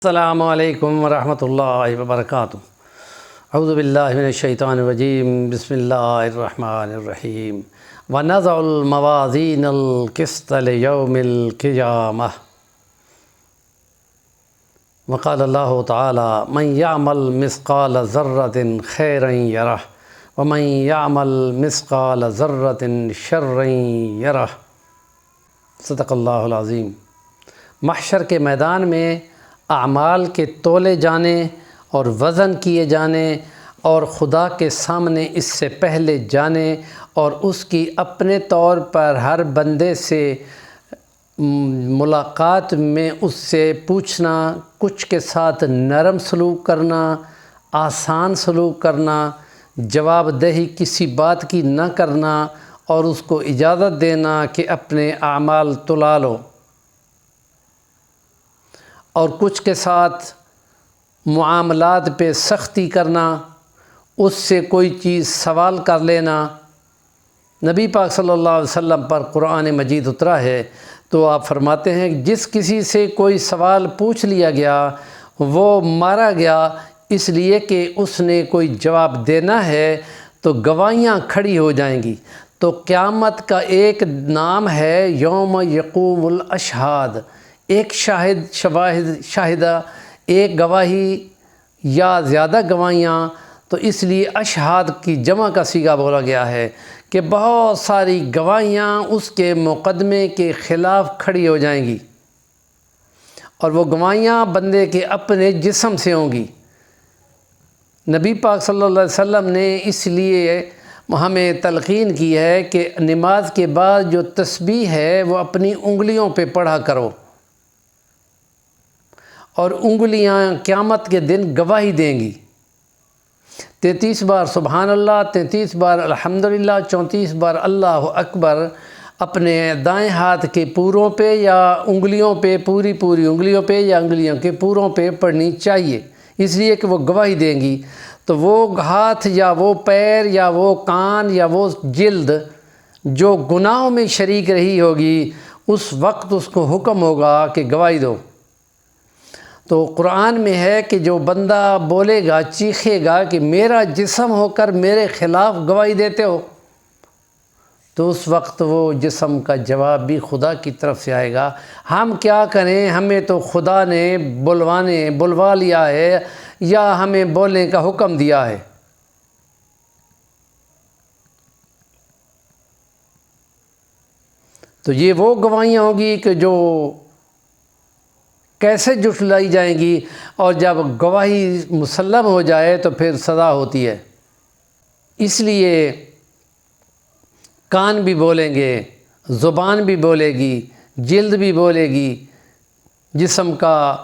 السلام علیکم ورحمۃ اللہ وبرکاتہ۔ اعوذ باللہ من الشیطان الرجیم، بسم اللہ الرحمن الرحیم۔ ونضع الموازین القسط لیوم القیامہ، وقال اللہ تعالی من یعمل مثقال ذرۃ خیرا یرہ ومن یعمل مثقال ذرۃ شرا یرہ۔ صدق اللہ العظیم۔ محشر کے میدان میں اعمال کے تولے جانے اور وزن کیے جانے اور خدا کے سامنے اس سے پہلے جانے اور اس کی اپنے طور پر ہر بندے سے ملاقات میں اس سے پوچھنا، کچھ کے ساتھ نرم سلوک کرنا، آسان سلوک کرنا، جواب دہی کسی بات کی نہ کرنا اور اس کو اجازت دینا کہ اپنے اعمال تلا لو، اور کچھ کے ساتھ معاملات پہ سختی کرنا، اس سے کوئی چیز سوال کر لینا۔ نبی پاک صلی اللہ علیہ وسلم پر قرآن مجید اترا ہے تو آپ فرماتے ہیں کہ جس کسی سے کوئی سوال پوچھ لیا گیا وہ مارا گیا اس لیے کہ اس نے کوئی جواب دینا ہے تو گواہیاں کھڑی ہو جائیں گی۔ تو قیامت کا ایک نام ہے یوم یقوم الاشہاد، ایک شاہدہ، ایک گواہی یا زیادہ گواہیاں، تو اس لیے اشہاد کی جمع کا صیغہ بولا گیا ہے کہ بہت ساری گواہیاں اس کے مقدمے کے خلاف کھڑی ہو جائیں گی، اور وہ گواہیاں بندے کے اپنے جسم سے ہوں گی۔ نبی پاک صلی اللہ علیہ وسلم نے اس لیے ہمیں تلقین کی ہے کہ نماز کے بعد جو تسبیح ہے وہ اپنی انگلیوں پہ پڑھا کرو، اور انگلیاں قیامت کے دن گواہی دیں گی۔ 33 بار سبحان اللہ، 33 بار الحمدللہ، 34 بار اللہ اکبر اپنے دائیں ہاتھ کے پوروں پہ یا انگلیوں پہ، پوری انگلیوں پہ یا انگلیوں کے پوروں پہ پڑھنی چاہیے، اس لیے کہ وہ گواہی دیں گی۔ تو وہ ہاتھ یا وہ پیر یا وہ کان یا وہ جلد جو گناہوں میں شریک رہی ہوگی، اس وقت اس کو حکم ہوگا کہ گواہی دو۔ تو قرآن میں ہے کہ جو بندہ بولے گا، چیخے گا کہ میرا جسم ہو کر میرے خلاف گواہی دیتے ہو، تو اس وقت وہ جسم کا جواب بھی خدا کی طرف سے آئے گا، ہم کیا کریں، ہمیں تو خدا نے بلوا لیا ہے یا ہمیں بولنے کا حکم دیا ہے۔ تو یہ وہ گواہیاں ہوں گی کہ جو کیسے جھٹلائی جائیں گی، اور جب گواہی مسلم ہو جائے تو پھر سزا ہوتی ہے۔ اس لیے کان بھی بولیں گے، زبان بھی بولے گی، جلد بھی بولے گی، جسم کا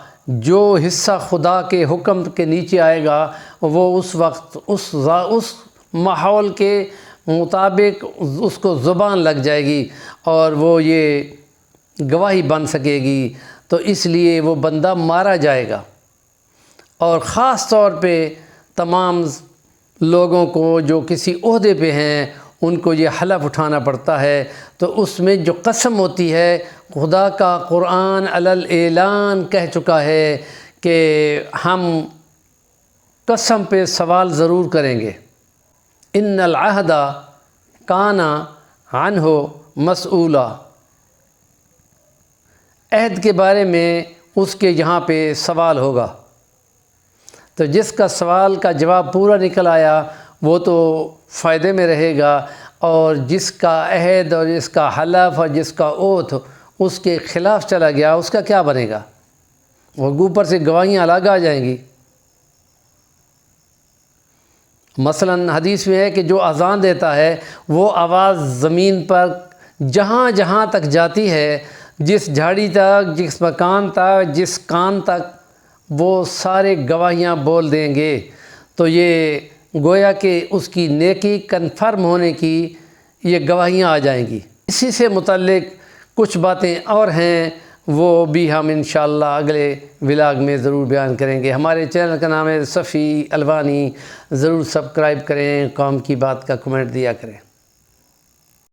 جو حصہ خدا کے حکم کے نیچے آئے گا وہ اس وقت اس ماحول کے مطابق اس کو زبان لگ جائے گی اور وہ یہ گواہی بن سکے گی، تو اس لیے وہ بندہ مارا جائے گا۔ اور خاص طور پہ تمام لوگوں کو جو کسی عہدے پہ ہیں ان کو یہ حلف اٹھانا پڑتا ہے، تو اس میں جو قسم ہوتی ہے، خدا کا قرآن علی الاعلان کہہ چکا ہے کہ ہم قسم پہ سوال ضرور کریں گے۔ ان العہد کان عنہ مسئولا، عہد کے بارے میں اس کے یہاں پہ سوال ہوگا۔ تو جس کا سوال کا جواب پورا نکل آیا وہ تو فائدے میں رہے گا، اور جس کا عہد اور جس کا حلف اور جس کا اوتھ اس کے خلاف چلا گیا اس کا کیا بنے گا؟ وہ اوپر سے گواہیاں الگ آ جائیں گی۔ مثلا حدیث میں ہے کہ جو اذان دیتا ہے وہ آواز زمین پر جہاں جہاں تک جاتی ہے، جس جھاڑی تک، جس مکان تک، جس کان تک، وہ سارے گواہیاں بول دیں گے۔ تو یہ گویا کہ اس کی نیکی کنفرم ہونے کی یہ گواہیاں آ جائیں گی۔ اسی سے متعلق کچھ باتیں اور ہیں، وہ بھی ہم انشاءاللہ اگلے ولاگ میں ضرور بیان کریں گے۔ ہمارے چینل کا نام ہے صفی الوانی، ضرور سبسکرائب کریں، قوم کی بات کا کمنٹ دیا کریں۔